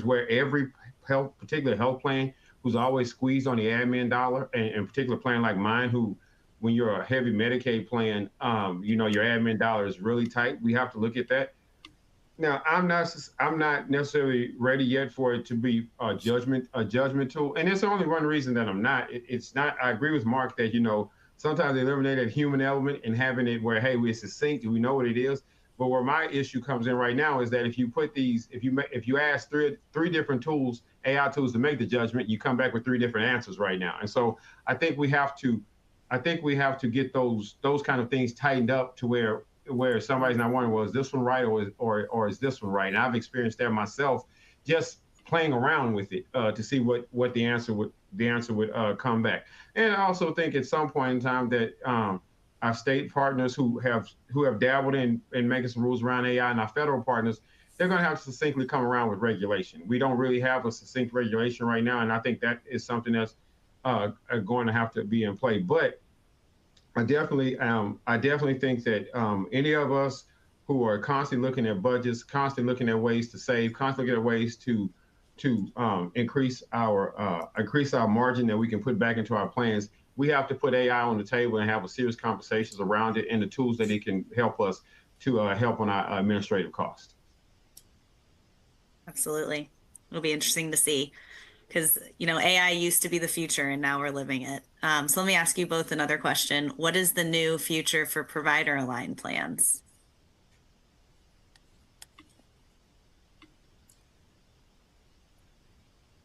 where every particular health plan who's always squeezed on the admin dollar, and in particular plan like mine, who when you're a heavy Medicaid plan, your admin dollar is really tight. We have to look at that. Now, I'm not necessarily ready yet for it to be a judgment tool, and it's only one reason that I'm not. It's not. I agree with Mark that sometimes they eliminate that human element and having it where, hey, we're succinct, we know what it is. But where my issue comes in right now is that if you put if you ask three different tools, AI tools, to make the judgment, you come back with 3 different answers right now. And so I think we have to get those kind of things tightened up to where somebody's not wondering, well, is this one right or is this one right? And I've experienced that myself, just playing around with it to see what the answer would come back. And I also think at some point in time that our state partners who have dabbled in making some rules around AI, and our federal partners, they're going to have to succinctly come around with regulation. We don't really have a succinct regulation right now, and I think that is something that's going to have to be in play. But I definitely think that any of us who are constantly looking at budgets, constantly looking at ways to save, constantly looking at ways to increase our margin that we can put back into our plans, we have to put AI on the table and have a serious conversations around it and the tools that it can help us to help on our administrative cost. Absolutely. It'll be interesting to see, because AI used to be the future and now we're living it. So let me ask you both another question. What is the new future for provider aligned plans?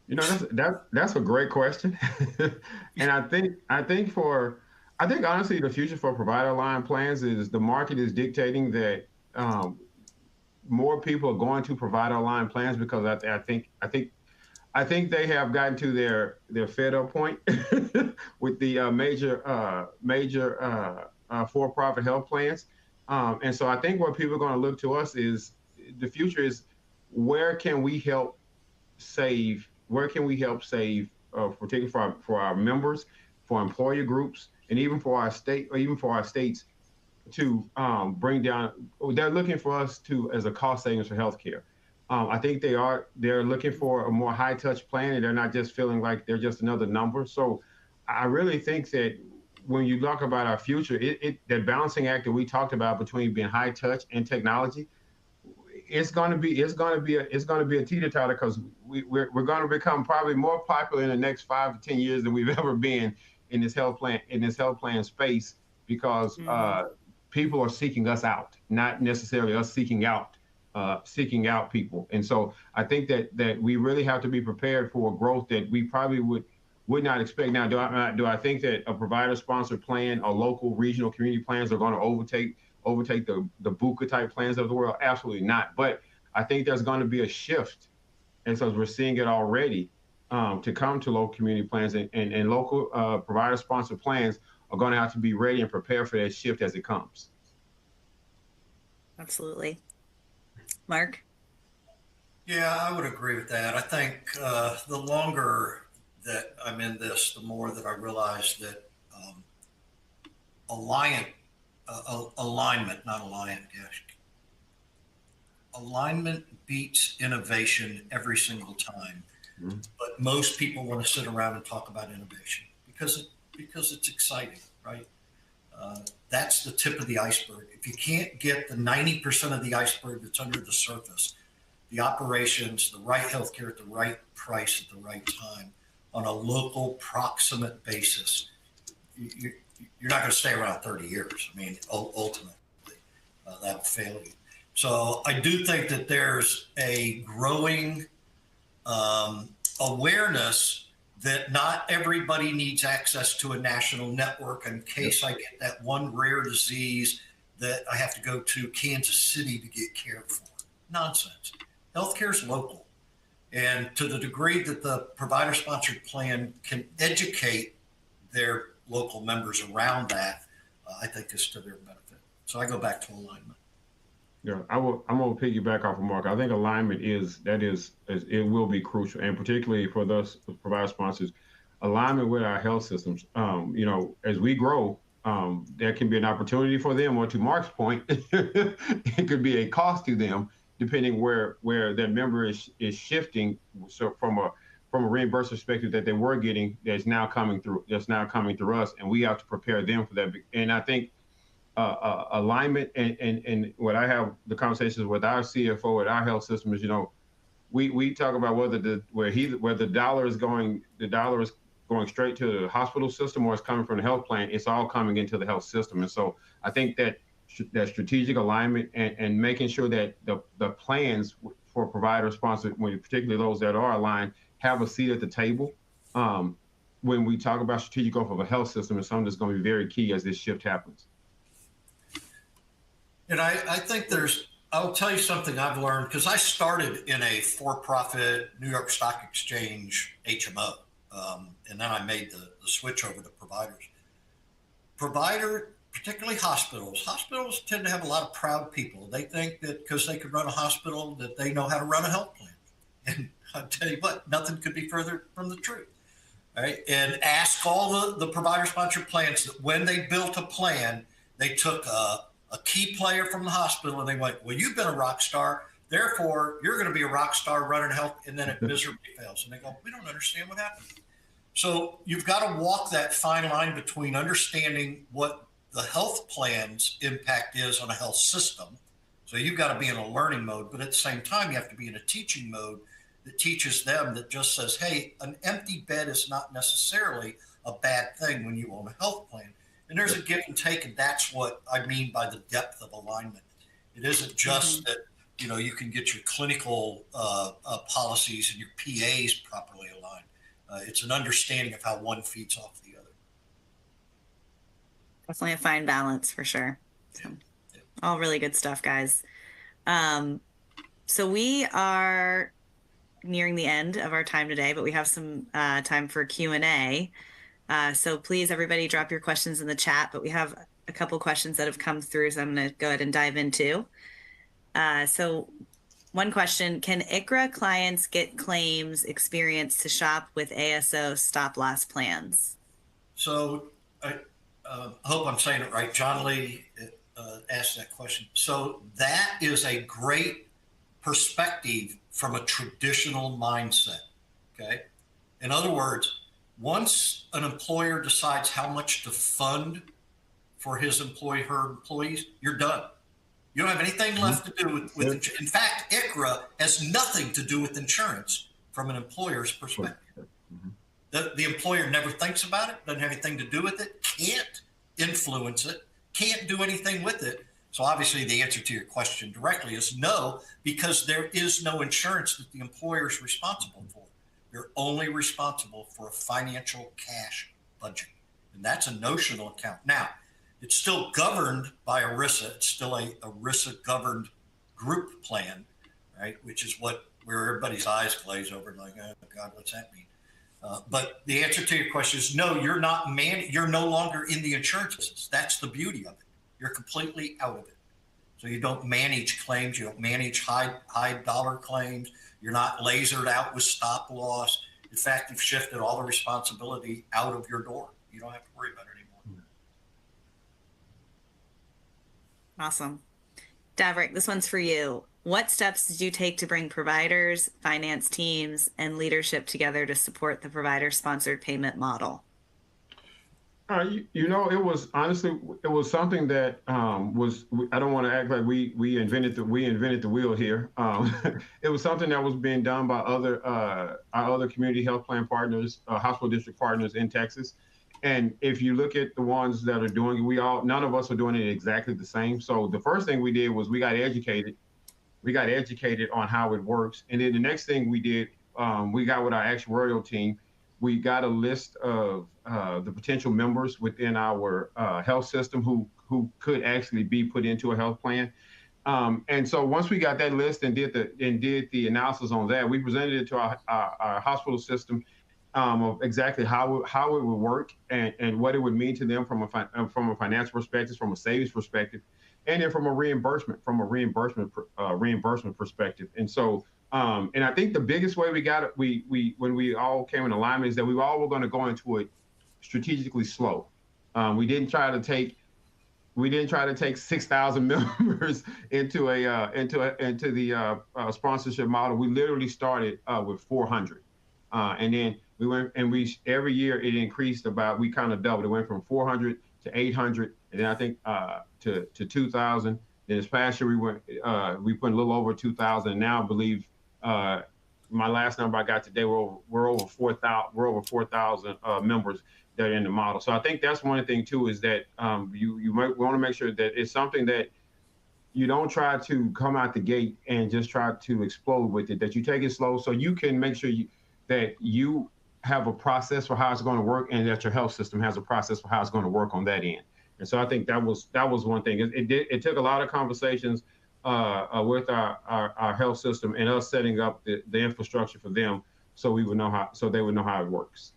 That's a great question. And I think honestly the future for provider aligned plans is the market is dictating that more people are going to provider aligned plans, because I think they have gotten to their fed up point with the major for-profit health plans. And so I think what people are going to look to us is the future is where can we help save, particularly for our members, for employer groups, and even for our states to bring down. They're looking for us as a cost savings for healthcare. I think they're looking for a more high touch plan, and they're not just feeling like they're just another number. So I really think that when you talk about our future, that balancing act that we talked about between being high touch and technology, it's going to be a teeter-totter, because we're going to become probably more popular in the next 5 to 10 years than we've ever been in this health plan space, because people are seeking us out, not necessarily us seeking out people. And so I think that we really have to be prepared for growth that we probably would not expect. Now, do I think that a provider-sponsored plan or local, regional, community plans are going to overtake the BUCA type plans of the world? Absolutely not. But I think there's going to be a shift, and so we're seeing it already, to come to local community plans, and local provider-sponsored plans are going to have to be ready and prepare for that shift as it comes. Absolutely. Mark? Yeah, I would agree with that. I think the longer that I'm in this, the more that I realize that alignment, not Alliant, gosh. Alignment beats innovation every single time. Mhm. But most people want to sit around and talk about innovation because it's exciting, right? That's the tip of the iceberg. If you can't get the 90% of the iceberg that's under the surface, the operations, the right healthcare at the right price at the right time on a local proximate basis, you're not going to stay around 30 years. I mean, ultimately, that'll fail you. So I do think that there's a growing awareness that not everybody needs access to a national network in case I get that one rare disease that I have to go to Kansas City to get cared for. Nonsense. Healthcare is local. And to the degree that the provider-sponsored plan can educate their local members around that, I think is to their benefit. So I go back to alignment. Yeah, I'm gonna piggyback off of Mark. I think alignment it will be crucial, and particularly for those provider sponsors, alignment with our health systems. As we grow, there can be an opportunity for them, or to Mark's point, it could be a cost to them, depending where that member is shifting. So from a reimbursement perspective that they were getting, that's now coming through us, and we have to prepare them for that. And I think alignment and what I have the conversations with our CFO at our health system is, we talk about whether the dollar is going straight to the hospital system or it's coming from the health plan. It's all coming into the health system. And so I think that strategic alignment and making sure that the plans for provider sponsored, particularly those that are aligned, have a seat at the table. When we talk about strategic growth of a health system, is something that's going to be very key as this shift happens. And I think I'll tell you something I've learned, because I started in a for-profit New York Stock Exchange HMO, and then I made the switch over to providers. Particularly hospitals tend to have a lot of proud people. They think that because they could run a hospital that they know how to run a health plan. And I'll tell you what, nothing could be further from the truth. Right? And ask all the provider-sponsored plans that when they built a plan, they took a key player from the hospital and they went, well, you've been a rock star, therefore you're going to be a rock star running health, and then it miserably fails. And they go, we don't understand what happened. So you've got to walk that fine line between understanding what the health plan's impact is on a health system. So you've got to be in a learning mode, but at the same time, you have to be in a teaching mode that teaches them, that just says, hey, an empty bed is not necessarily a bad thing when you own a health plan. And there's a give and take, and that's what I mean by the depth of alignment. It isn't just that, you can get your clinical policies and your PAs properly aligned. It's an understanding of how one feeds off the other. Definitely a fine balance for sure. So, all really good stuff, guys. So we are nearing the end of our time today, but we have some time for Q&A. So please, everybody, drop your questions in the chat, but we have a couple questions that have come through, so I'm going to go ahead and dive into. So one question, can ICHRA clients get claims experience to shop with ASO stop-loss plans? So I hope I'm saying it right. John Lee asked that question. So that is a great perspective from a traditional mindset, okay? In other words, once an employer decides how much to fund for his her employees, you're done. You don't have anything left to do with in fact, ICHRA has nothing to do with insurance from an employer's perspective. The employer never thinks about it, doesn't have anything to do with it, can't influence it, can't do anything with it. So obviously the answer to your question directly is no, because there is no insurance that the employer is responsible for. You're only responsible for a financial cash budget, and that's a notional account. Now, it's still governed by ERISA. It's still a ERISA governed group plan, right? Which is where everybody's eyes glaze over, like, oh God, what's that mean? But the answer to your question is no. You're not you're no longer in the insurance business. That's the beauty of it. You're completely out of it. So you don't manage claims. You don't manage high dollar claims. You're not lasered out with stop loss. In fact, you've shifted all the responsibility out of your door. You don't have to worry about it anymore. Awesome. Daverick, this one's for you. What steps did you take to bring providers, finance teams, and leadership together to support the provider-sponsored payment model? It was honestly, it was something that I don't want to act like we invented the wheel here. It was something that was being done by our other community health plan partners, hospital district partners in Texas. And if you look at the ones that are doing it, none of us are doing it exactly the same. So the first thing we did was we got educated. We got educated on how it works. And then the next thing we did, we got with our actuarial team, we got a list of the potential members within our health system who could actually be put into a health plan. And so once we got that list and did the analysis on that, we presented it to our hospital system of exactly how it would work and what it would mean to them from a financial perspective, from a savings perspective, and then from a reimbursement perspective. And so, and I think the biggest way we got it, when we all came in alignment, is that we all were going to go into it strategically slow. We didn't try to take 6,000 members into the sponsorship model. We literally started with 400, and then we went and every year it increased we kind of doubled. It went from 400 to 800, and then I think to 2,000. Then this past year we put a little over 2,000. And now I believe my last number I got today we're over 4,000. We're over 4,000 members that are in the model. So I think that's one thing too, is that you might want to make sure that it's something that you don't try to come out the gate and just try to explode with it, that you take it slow so you can make sure that you have a process for how it's going to work, and that your health system has a process for how it's going to work on that end. And so I think that was one thing. It took a lot of conversations with our health system and us setting up the infrastructure for them, so they would know how it works.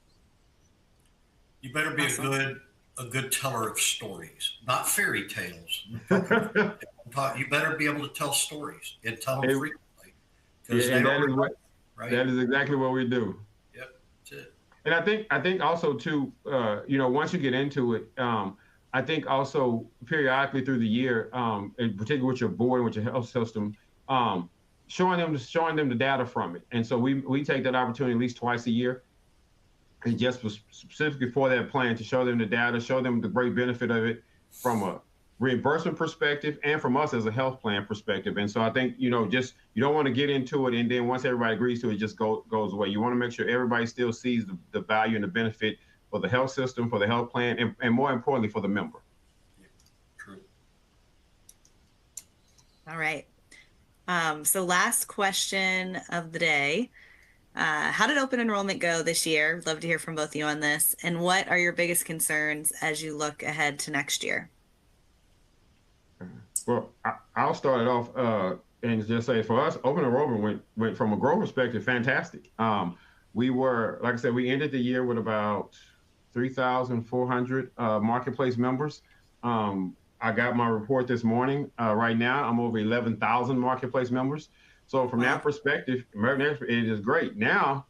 You better be a good teller of stories, not fairy tales. You better be able to tell stories and tell them frequently. That is exactly what we do. Yep, that's it. And I think also too, once you get into it, I think also periodically through the year, in particular with your board and with your health system, showing them the data from it. And so we take that opportunity at least twice a year, and just specifically for that plan, to show them the data, show them the great benefit of it from a reimbursement perspective and from us as a health plan perspective. And so I think, you don't want to get into it and then once everybody agrees to it, just goes away. You want to make sure everybody still sees the value and the benefit for the health system, for the health plan, and more importantly, for the member. Yeah, true. All right. So last question of the day. How did open enrollment go this year? Love to hear from both of you on this. And what are your biggest concerns as you look ahead to next year? Well, I'll start it off and just say, for us, open enrollment went from a growth perspective, fantastic. We were, like I said, we ended the year with about 3,400 marketplace members. I got my report this morning. Right now, I'm over 11,000 marketplace members. So from that perspective, it is great. Now,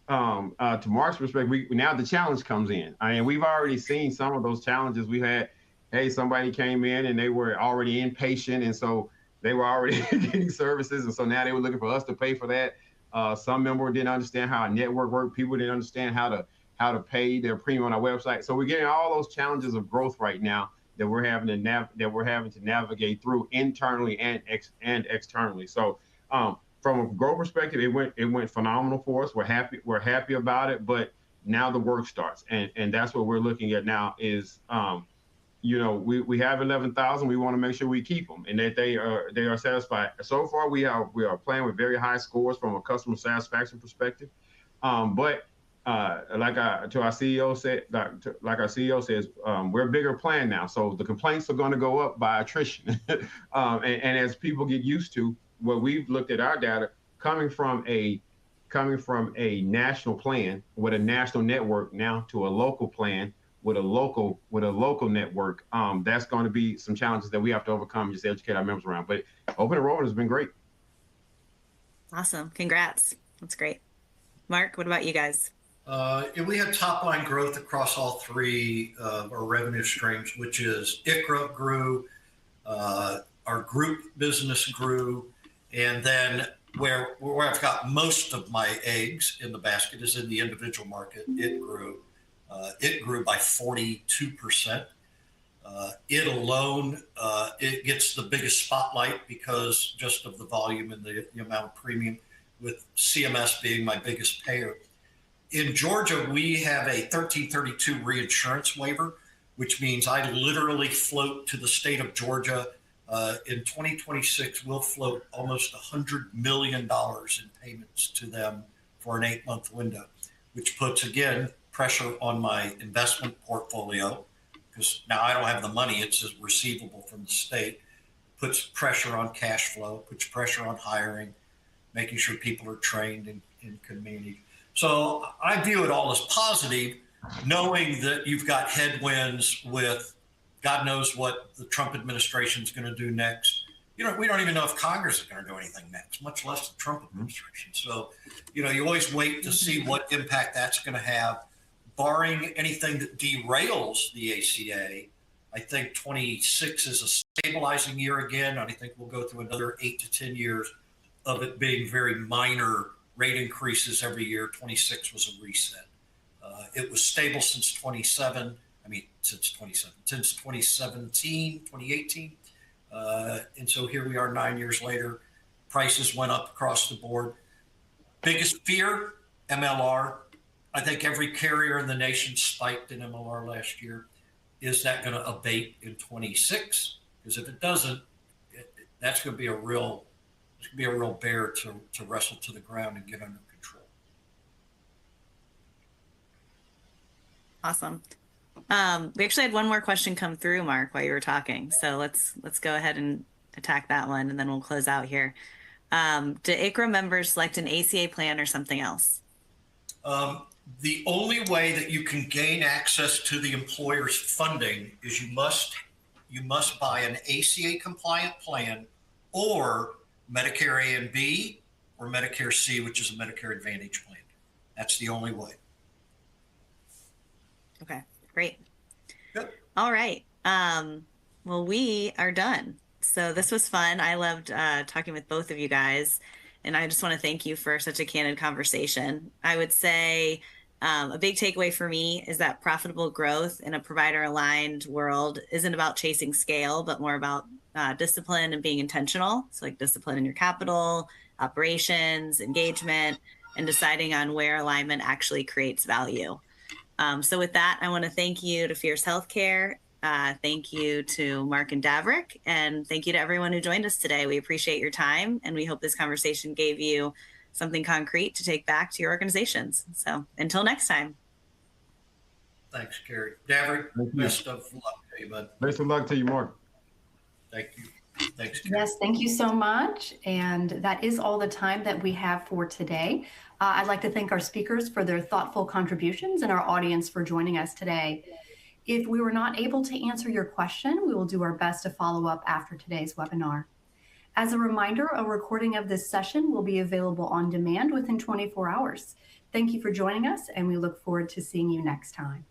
to Mark's perspective, now the challenge comes in. I mean, we've already seen some of those challenges we had. Hey, somebody came in and they were already inpatient, and so they were already getting services, and so now they were looking for us to pay for that. Some members didn't understand how a network worked. People didn't understand how to pay their premium on our website. So we're getting all those challenges of growth right now that we're having to navigate through internally and externally. So from a growth perspective, it went phenomenal for us. We're happy about it, but now the work starts, and that's what we're looking at now is. We have 11,000. We want to make sure we keep them and that they are satisfied. So far, we are playing with very high scores from a customer satisfaction perspective. But like our CEO says, we're a bigger plan now. So the complaints are going to go up by attrition. And as people get used to what we've looked at our data coming from a national plan with a national network now to a local plan with a local network, that's going to be some challenges that we have to overcome and just educate our members around. But open enrollment has been great. Awesome. Congrats. That's great. Mark, what about you guys? We had top line growth across all three of our revenue streams, which is ICHRA grew, our group business grew, and then where I've got most of my eggs in the basket is in the individual market. It grew. It grew by 42%. It alone, it gets the biggest spotlight because just of the volume and the amount of premium, with CMS being my biggest payer. In Georgia, we have a 1332 reinsurance waiver, which means I literally float to the state of Georgia. In 2026, we'll float almost $100 million in payments to them for an 8-month window, which puts, again, pressure on my investment portfolio, because now I don't have the money, it's a receivable from the state, puts pressure on cash flow, puts pressure on hiring, making sure people are trained in community. So I view it all as positive, knowing that you've got headwinds with God knows what the Trump administration is going to do next. We don't even know if Congress is going to do anything next, much less the Trump administration. So, you always wait to see what impact that's going to have. Barring anything that derails the ACA, I think 26 is a stabilizing year again. And I think we'll go through another 8 to 10 years of it being very minor rate increases every year. 26 was a reset. It was stable since 2017, 2018. And so here we are 9 years later. Prices went up across the board. Biggest fear, MLR. I think every carrier in the nation spiked in MLR last year. Is that going to abate in 26? Because if it doesn't, that's going to be a real bear to wrestle to the ground and get under control. Awesome. We actually had one more question come through, Mark, while you were talking. So let's go ahead and attack that one, and then we'll close out here. Do ICHRA members select an ACA plan or something else? The only way that you can gain access to the employer's funding is you must buy an ACA compliant plan, or Medicare A and B, or Medicare C, which is a Medicare Advantage plan. That's the only way. Okay, great. Good. All right. Well, we are done. So this was fun. I loved talking with both of you guys. And I just want to thank you for such a candid conversation. I would say a big takeaway for me is that profitable growth in a provider-aligned world isn't about chasing scale, but more about discipline and being intentional. So like discipline in your capital, operations, engagement, and deciding on where alignment actually creates value. So with that, I want to thank you to Fierce Healthcare. Thank you to Mark and Daverick, and thank you to everyone who joined us today. We appreciate your time, and we hope this conversation gave you something concrete to take back to your organizations. So until next time. Thanks, Carrie. Daverick, best of luck to you, bud. Best of luck to you, Mark. Thank you. Thanks, Carrie. Yes, thank you so much. And that is all the time that we have for today. I'd like to thank our speakers for their thoughtful contributions and our audience for joining us today. If we were not able to answer your question, we will do our best to follow up after today's webinar. As a reminder, a recording of this session will be available on demand within 24 hours. Thank you for joining us, and we look forward to seeing you next time.